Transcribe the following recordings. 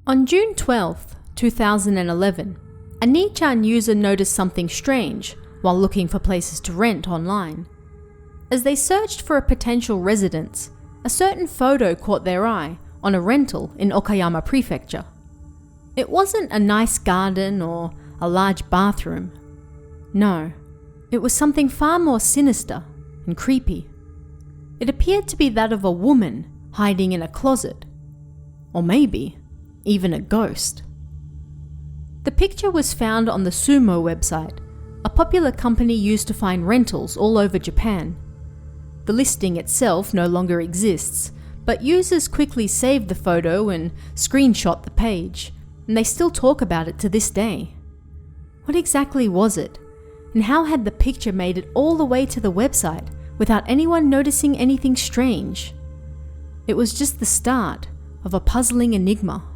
On June 12, 2011, a Nichan user noticed something strange while looking for places to rent online. As they searched for a potential residence, a certain photo caught their eye on a rental in Okayama Prefecture. It wasn't a nice garden or a large bathroom. No, it was something far more sinister and creepy. It appeared to be that of a woman hiding in a closet. Or maybe even a ghost. The picture was found on the Sumo website, a popular company used to find rentals all over Japan. The listing itself no longer exists, but users quickly saved the photo and screenshot the page, and they still talk about it to this day. What exactly was it, and how had the picture made it all the way to the website without anyone noticing anything strange? It was just the start of a puzzling enigma.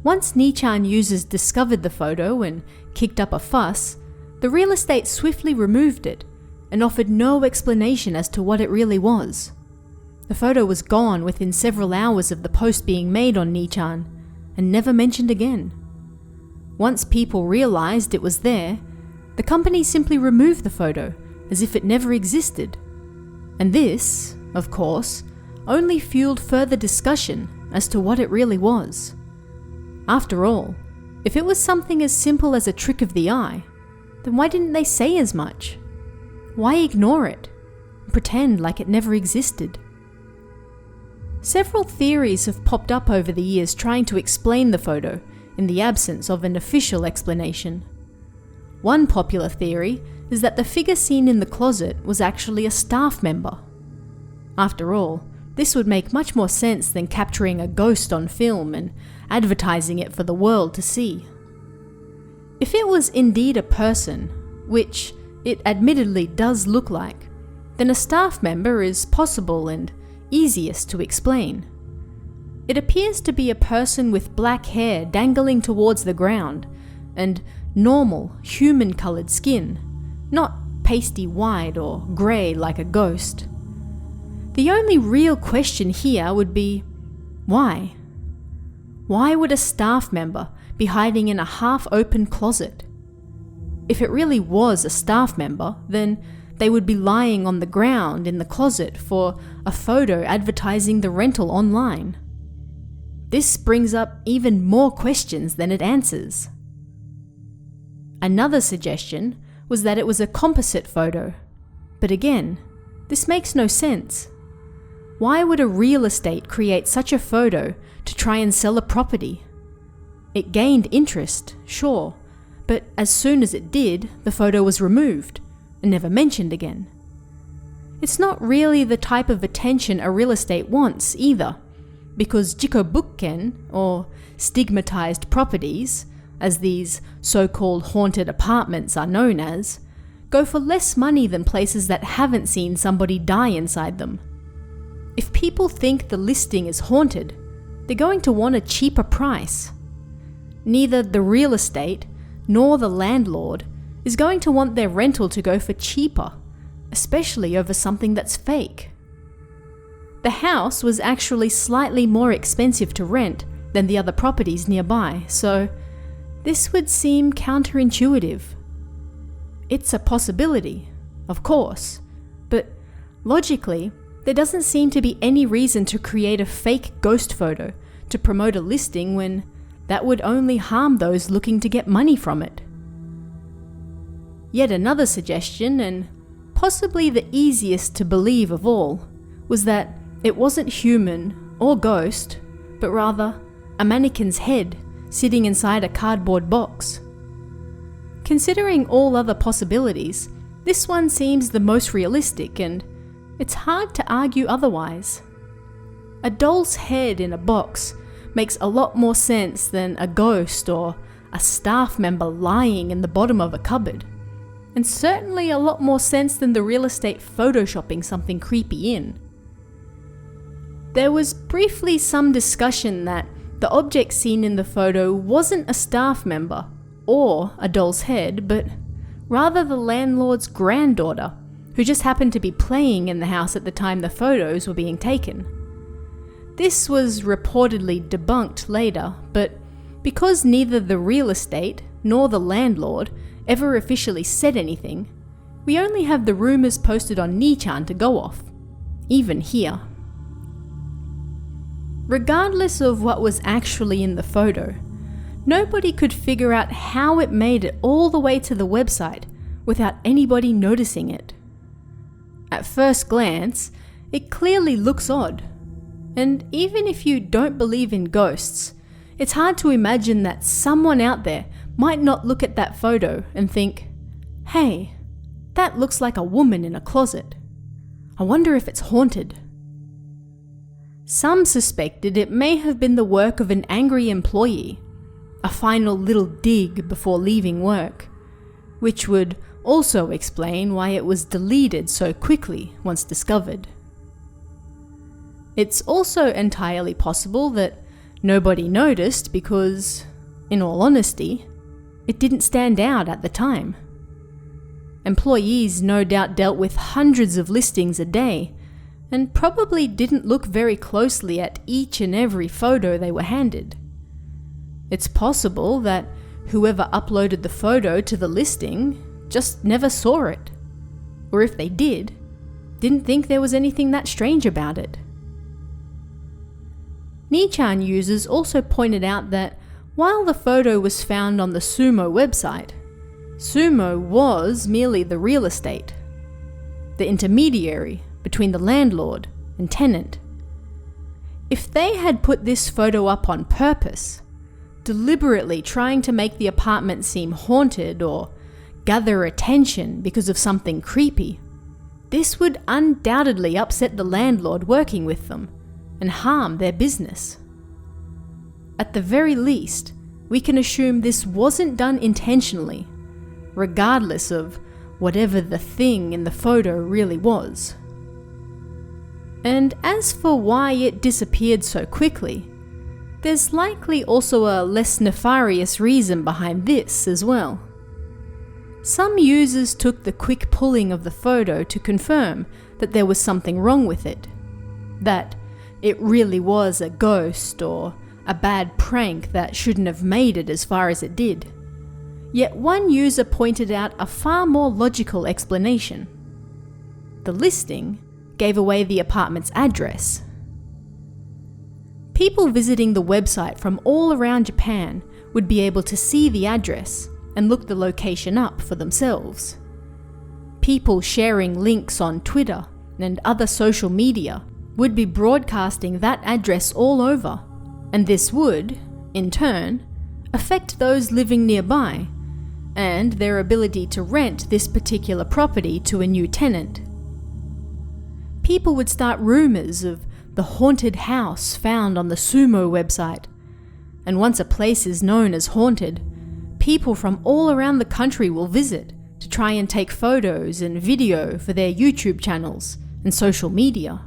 Once Nichan users discovered the photo and kicked up a fuss, the real estate swiftly removed it and offered no explanation as to what it really was. The photo was gone within several hours of the post being made on Nichan and never mentioned again. Once people realized it was there, the company simply removed the photo as if it never existed. And this, of course, only fueled further discussion as to what it really was. After all, if it was something as simple as a trick of the eye, then why didn't they say as much? Why ignore it and pretend like it never existed? Several theories have popped up over the years trying to explain the photo in the absence of an official explanation. One popular theory is that the figure seen in the closet was actually a staff member. After all, this would make much more sense than capturing a ghost on film and advertising it for the world to see. If it was indeed a person, which it admittedly does look like, then a staff member is possible and easiest to explain. It appears to be a person with black hair dangling towards the ground and normal, human-colored skin, not pasty white or grey like a ghost. The only real question here would be, why? Why would a staff member be hiding in a half-open closet? If it really was a staff member, then they would be lying on the ground in the closet for a photo advertising the rental online. This brings up even more questions than it answers. Another suggestion was that it was a composite photo, but again, this makes no sense. Why would a real estate create such a photo to try and sell a property? It gained interest, sure, but as soon as it did, the photo was removed and never mentioned again. It's not really the type of attention a real estate wants either, because jikobukken, or stigmatized properties, as these so-called haunted apartments are known as, go for less money than places that haven't seen somebody die inside them. If people think the listing is haunted, they're going to want a cheaper price. Neither the real estate nor the landlord is going to want their rental to go for cheaper, especially over something that's fake. The house was actually slightly more expensive to rent than the other properties nearby, so this would seem counterintuitive. It's a possibility, of course, but logically, there doesn't seem to be any reason to create a fake ghost photo to promote a listing when that would only harm those looking to get money from it. Yet another suggestion, and possibly the easiest to believe of all, was that it wasn't human or ghost, but rather a mannequin's head sitting inside a cardboard box. Considering all other possibilities, this one seems the most realistic, and it's hard to argue otherwise. A doll's head in a box makes a lot more sense than a ghost or a staff member lying in the bottom of a cupboard, and certainly a lot more sense than the real estate photoshopping something creepy in. There was briefly some discussion that the object seen in the photo wasn't a staff member or a doll's head, but rather the landlord's granddaughter, who just happened to be playing in the house at the time the photos were being taken. This was reportedly debunked later, but because neither the real estate nor the landlord ever officially said anything, we only have the rumours posted on Nichan to go off, even here. Regardless of what was actually in the photo, nobody could figure out how it made it all the way to the website without anybody noticing it. At first glance, it clearly looks odd, and even if you don't believe in ghosts, it's hard to imagine that someone out there might not look at that photo and think, "Hey, that looks like a woman in a closet. I wonder if it's haunted." Some suspected it may have been the work of an angry employee, a final little dig before leaving work, which would also explain why it was deleted so quickly once discovered. It's also entirely possible that nobody noticed because, in all honesty, it didn't stand out at the time. Employees no doubt dealt with hundreds of listings a day and probably didn't look very closely at each and every photo they were handed. It's possible that whoever uploaded the photo to the listing just never saw it, or if they did, didn't think there was anything that strange about it. Nichan users also pointed out that while the photo was found on the Sumo website, Sumo was merely the real estate, the intermediary between the landlord and tenant. If they had put this photo up on purpose, deliberately trying to make the apartment seem haunted or gather attention because of something creepy, this would undoubtedly upset the landlord working with them and harm their business. At the very least, we can assume this wasn't done intentionally, regardless of whatever the thing in the photo really was. And as for why it disappeared so quickly, there's likely also a less nefarious reason behind this as well. Some users took the quick pulling of the photo to confirm that there was something wrong with it, that it really was a ghost or a bad prank that shouldn't have made it as far as it did. Yet one user pointed out a far more logical explanation. The listing gave away the apartment's address. People visiting the website from all around Japan would be able to see the address and look the location up for themselves. People sharing links on Twitter and other social media would be broadcasting that address all over, and this would, in turn, affect those living nearby and their ability to rent this particular property to a new tenant. People would start rumors of the haunted house found on the Sumo website, and once a place is known as haunted, people from all around the country will visit to try and take photos and video for their YouTube channels and social media.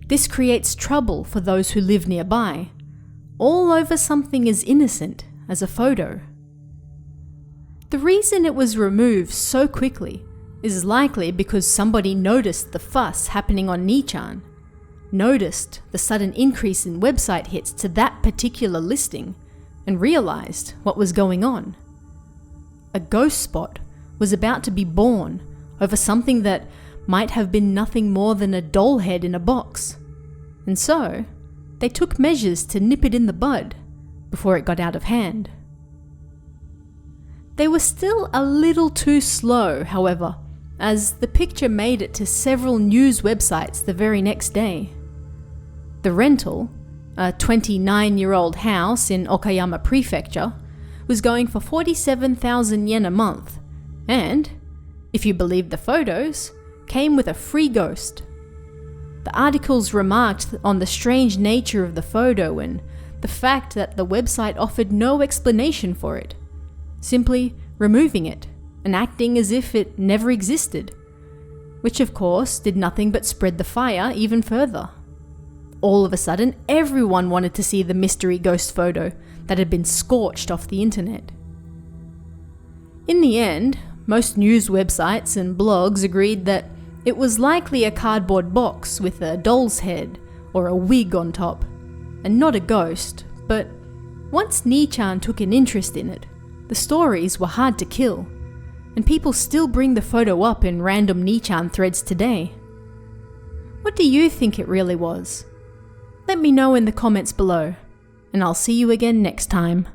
This creates trouble for those who live nearby, all over something as innocent as a photo. The reason it was removed so quickly is likely because somebody noticed the fuss happening on Nichan, noticed the sudden increase in website hits to that particular listing, and realized what was going on. A ghost spot was about to be born over something that might have been nothing more than a doll head in a box, and so they took measures to nip it in the bud before it got out of hand. They were still a little too slow, however, as the picture made it to several news websites the very next day. The rental, a 29-year-old house in Okayama Prefecture, was going for 47,000 yen a month, and, if you believe the photos, came with a free ghost. The articles remarked on the strange nature of the photo and the fact that the website offered no explanation for it, simply removing it and acting as if it never existed, which of course did nothing but spread the fire even further. All of a sudden, everyone wanted to see the mystery ghost photo that had been scorched off the internet. In the end, most news websites and blogs agreed that it was likely a cardboard box with a doll's head or a wig on top, and not a ghost, but once Ni-chan took an interest in it, the stories were hard to kill, and people still bring the photo up in random Ni-chan threads today. What do you think it really was? Let me know in the comments below, and I'll see you again next time.